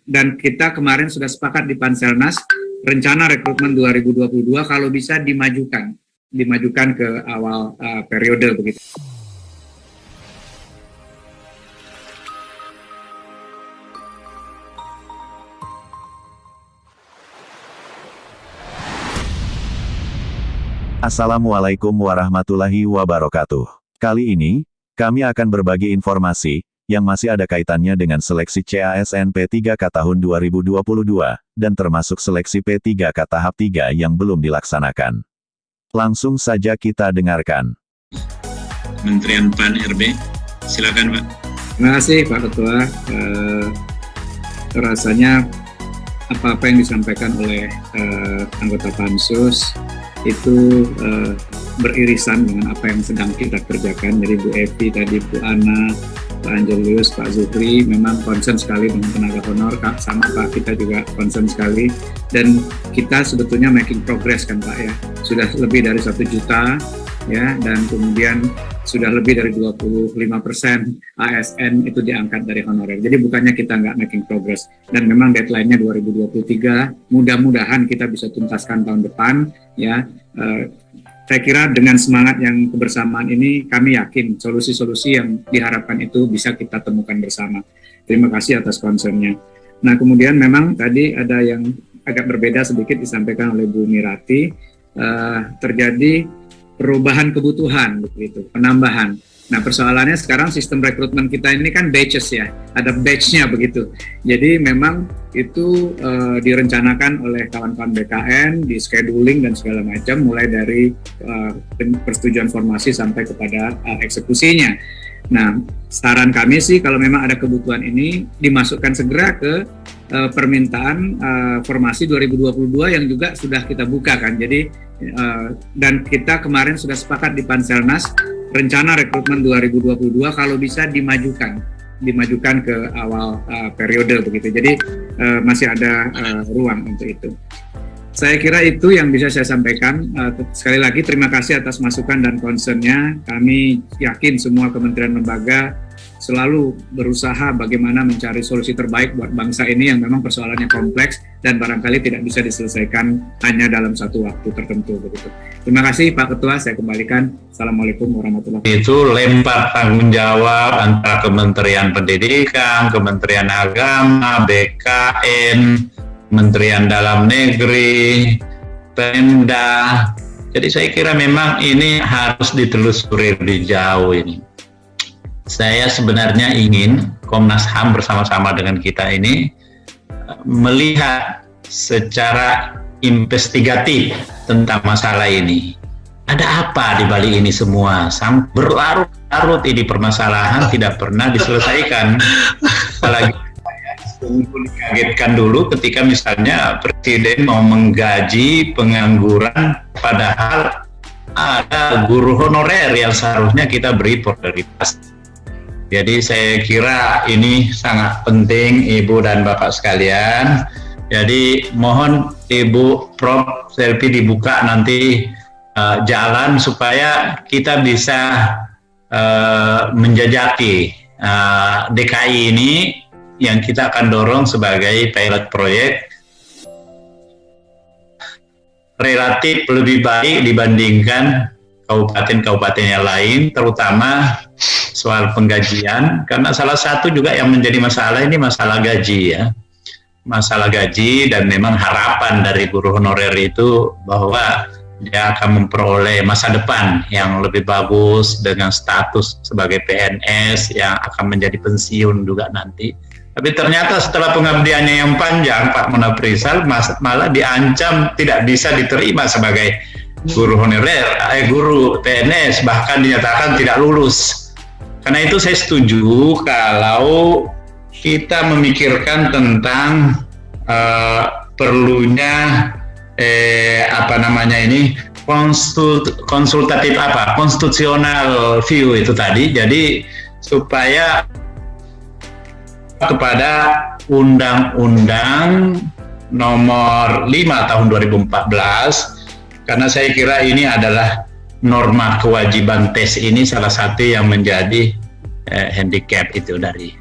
Dan kita kemarin sudah sepakat di Panselnas rencana rekrutmen 2022 kalau bisa dimajukan ke awal periode begitu. Assalamualaikum warahmatullahi wabarakatuh. Kali ini, kami akan berbagi informasi yang masih ada kaitannya dengan seleksi CASN P3K tahun 2022, dan termasuk seleksi P3K tahap 3 yang belum dilaksanakan. Langsung saja kita dengarkan. Kementerian PAN RB, silakan Pak. Terima kasih Pak Ketua. Rasanya apa-apa yang disampaikan oleh anggota Pansus itu beririsan dengan apa yang sedang kita kerjakan. Jadi Bu Evi tadi, Bu Ana, Pak Anjelius, Pak Zuhri memang concern sekali dengan tenaga honor, sama Pak kita juga concern sekali, dan kita sebetulnya making progress kan Pak ya, sudah lebih dari 1 juta ya, dan kemudian sudah lebih dari 25% ASN itu diangkat dari honorer. Jadi bukannya kita nggak making progress, dan memang deadline-nya 2023, mudah-mudahan kita bisa tuntaskan tahun depan ya. Saya kira dengan semangat yang kebersamaan ini, kami yakin solusi-solusi yang diharapkan itu bisa kita temukan bersama. Terima kasih atas concern-nya. Nah, kemudian memang tadi ada yang agak berbeda sedikit disampaikan oleh Bu Mirati, terjadi perubahan kebutuhan, begitu, penambahan. Nah, persoalannya sekarang sistem rekrutmen kita ini kan batches ya, ada batch-nya begitu. Jadi memang itu direncanakan oleh kawan-kawan BKN, di scheduling dan segala macam, mulai dari persetujuan formasi sampai kepada eksekusinya. Nah, saran kami sih kalau memang ada kebutuhan ini dimasukkan segera ke permintaan formasi 2022 yang juga sudah kita buka kan. Jadi dan kita kemarin sudah sepakat di Panselnas rencana rekrutmen 2022 kalau bisa dimajukan ke awal periode begitu. Jadi masih ada ruang untuk itu. Saya kira itu yang bisa saya sampaikan. Sekali lagi terima kasih atas masukan dan concern-nya. Kami yakin semua kementerian lembaga selalu berusaha bagaimana mencari solusi terbaik buat bangsa ini yang memang persoalannya kompleks dan barangkali tidak bisa diselesaikan hanya dalam satu waktu tertentu begitu. Terima kasih Pak Ketua, saya kembalikan. Assalamualaikum warahmatullahi wabarakatuh. Itu lempar tanggung jawab antara Kementerian Pendidikan, Kementerian Agama, BKN, Kementerian Dalam Negeri, Pemda. Jadi saya kira memang ini harus ditelusuri lebih jauh ini. Saya sebenarnya ingin Komnas HAM bersama-sama dengan kita ini melihat secara investigatif tentang masalah ini. Ada apa di balik ini semua? Berlarut-larut ini permasalahan tidak pernah diselesaikan. Apalagi dikagetkan dulu ketika misalnya Presiden mau menggaji pengangguran, padahal ada guru honorer yang seharusnya kita beri prioritas. Jadi saya kira ini sangat penting Ibu dan Bapak sekalian. Jadi mohon Ibu Prof Selvi dibuka nanti jalan supaya kita bisa menjajaki DKI ini yang kita akan dorong sebagai pilot proyek relatif lebih baik dibandingkan kabupaten-kabupaten yang lain, terutama soal penggajian, karena salah satu juga yang menjadi masalah ini masalah gaji ya, masalah gaji, dan memang harapan dari guru honorer itu bahwa dia akan memperoleh masa depan yang lebih bagus dengan status sebagai PNS yang akan menjadi pensiun juga nanti. Tapi ternyata setelah pengabdiannya yang panjang, Pak Munafrizal malah diancam tidak bisa diterima sebagai guru honorer, guru PNS, bahkan dinyatakan tidak lulus. Karena itu saya setuju kalau kita memikirkan tentang perlunya konstitusional view itu tadi. Jadi supaya kepada Undang-Undang Nomor 5 Tahun 2014, karena saya kira ini adalah norma kewajiban tes ini salah satu yang menjadi handicap itu dari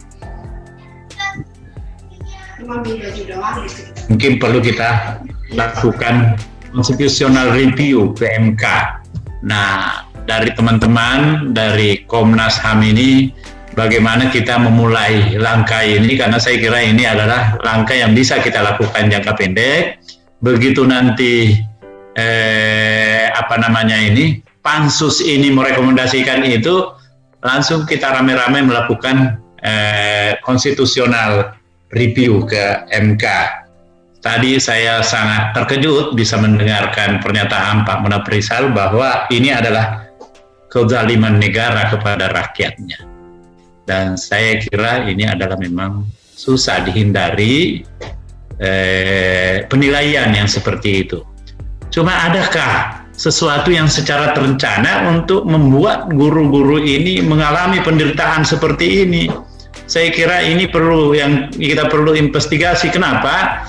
mungkin perlu kita lakukan constitutional review ke MK. Nah, dari teman-teman dari Komnas HAM ini, bagaimana kita memulai langkah ini, karena saya kira ini adalah langkah yang bisa kita lakukan jangka pendek. Begitu nanti pansus ini merekomendasikan itu, langsung kita rame-rame melakukan konstitusional review ke MK. Tadi saya sangat terkejut bisa mendengarkan pernyataan Pak Munafrizal bahwa ini adalah kezaliman negara kepada rakyatnya. Dan saya kira ini adalah memang susah dihindari penilaian yang seperti itu. Cuma adakah sesuatu yang secara terencana untuk membuat guru-guru ini mengalami penderitaan seperti ini? Saya kira ini yang kita perlu investigasi. Kenapa?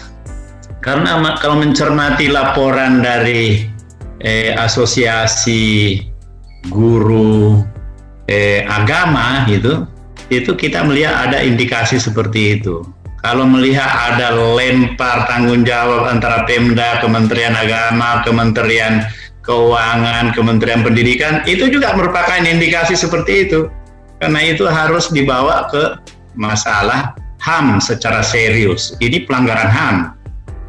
Karena kalau mencermati laporan dari asosiasi guru agama itu kita melihat ada indikasi seperti itu. Kalau melihat ada lempar tanggung jawab antara Pemda, Kementerian Agama, Kementerian Keuangan, Kementerian Pendidikan, itu juga merupakan indikasi seperti itu. Karena itu harus dibawa ke masalah HAM secara serius. Ini pelanggaran HAM,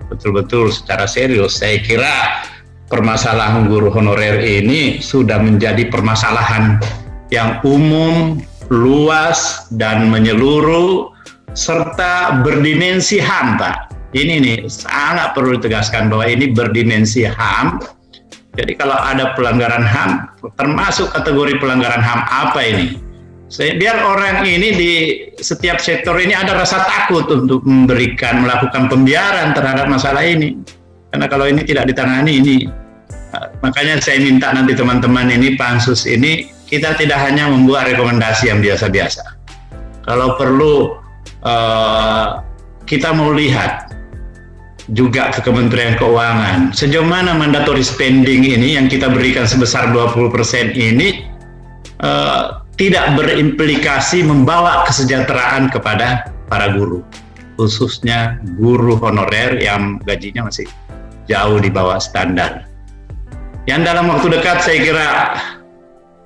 betul-betul secara serius. Saya kira permasalahan guru honorer ini sudah menjadi permasalahan yang umum, luas, dan menyeluruh, serta berdimensi HAM, Pak. Ini nih sangat perlu ditegaskan bahwa ini berdimensi HAM. Jadi kalau ada pelanggaran HAM, termasuk kategori pelanggaran HAM apa ini? Biar orang ini di setiap sektor ini ada rasa takut untuk melakukan pembiaran terhadap masalah ini. Karena kalau ini tidak ditangani ini, makanya saya minta nanti teman-teman ini pansus ini kita tidak hanya membuat rekomendasi yang biasa-biasa. Kalau perlu kita mau lihat juga ke Kementerian Keuangan sejauh mana mandatory spending ini yang kita berikan sebesar 20% ini tidak berimplikasi membawa kesejahteraan kepada para guru, khususnya guru honorer yang gajinya masih jauh di bawah standar. Yang dalam waktu dekat saya kira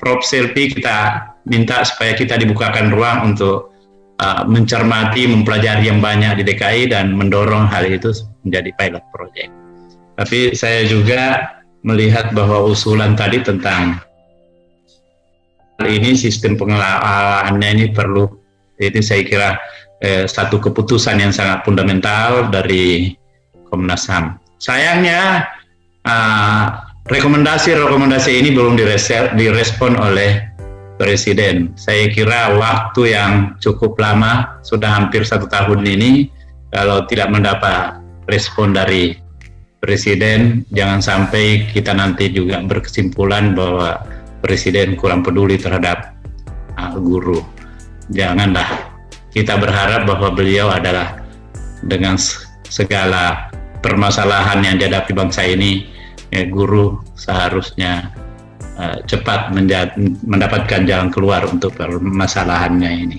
Prof. Selvi kita minta supaya kita dibukakan ruang untuk mencermati, mempelajari yang banyak di DKI dan mendorong hal itu menjadi pilot project. Tapi saya juga melihat bahwa usulan tadi tentang ini sistem pengelolaannya ini perlu, ini saya kira satu keputusan yang sangat fundamental dari Komnas HAM. Sayangnya rekomendasi ini belum direspon oleh Presiden. Saya kira waktu yang cukup lama, sudah hampir 1 tahun ini, kalau tidak mendapat respon dari Presiden, jangan sampai kita nanti juga berkesimpulan bahwa Presiden kurang peduli terhadap guru. Janganlah. Kita berharap bahwa beliau adalah dengan segala permasalahan yang dihadapi bangsa ini, guru seharusnya cepat mendapatkan jalan keluar untuk permasalahannya ini.